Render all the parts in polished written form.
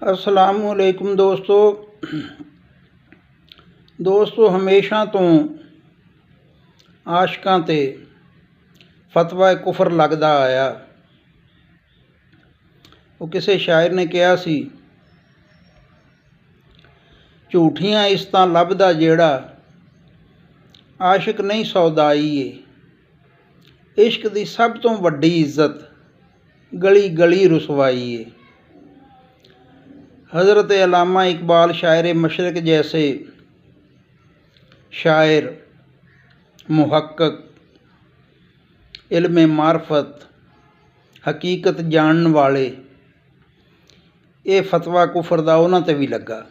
ਅਸਲਾਮੁਅਲੈਕੁਮ ਦੋਸਤੋ ਹਮੇਸ਼ਾ ਤੋਂ ਆਸ਼ਕਾਂ 'ਤੇ ਫਤਵਾ ਕੁਫਰ ਲੱਗਦਾ ਆਇਆ। ਉਹ ਕਿਸੇ ਸ਼ਾਇਰ ਨੇ ਕਿਹਾ ਸੀ, ਝੂਠੀਆਂ ਇਸਤਾਂ ਲੱਭਦਾ ਜਿਹੜਾ ਆਸ਼ਿਕ ਨਹੀਂ ਸੌਦਾਈ ਏ। ਇਸ਼ਕ ਦੀ ਸਭ ਤੋਂ ਵੱਡੀ ਇੱਜ਼ਤ ਗਲੀ ਗਲੀ ਰੁਸਵਾਈ ਏ। हज़रत अल्लामा इकबाल शायर मशरक़ जैसे शायर, मुहक्किक, इल्म मारफत, हकीकत जानन वाले ये फतवा कुफर दा उन्हां ते भी लगा।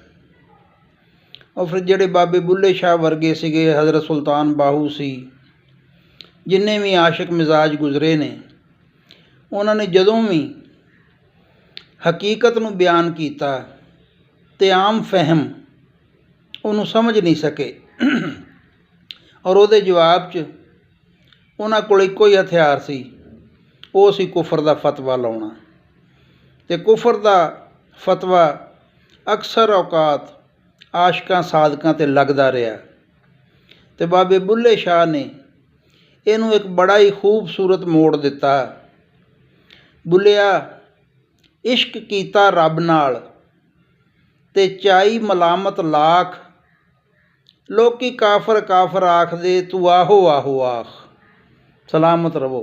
और फिर जिहड़े बाबे बुल्ले शाह वर्गे सीगे, हज़रत सुल्तान बाहू सी, जिन्ने भी आशिक मिजाज गुजरे ने, उन्होंने जदों भी हकीकत नूं बयान कीता ते आम फहम उन्होंने समझ नहीं सके और उहदे जवाब च उन्हां कोल इक्को ही हथियार सी, वो सी कुफर दा फतवा लाउणा। ते कुफर दा फतवा अक्सर औकात आशकां साधकां ते लगदा रहा। ते बाबे बुल्ले शाह ने इहनूं एक बड़ा ही खूबसूरत मोड़ दिता। बुल्लिया इश्क कीता रब नाल ते चाई मलामत लाख, लोकी काफर काफर आखदे तू आहो आहो आख, सलामत रवो।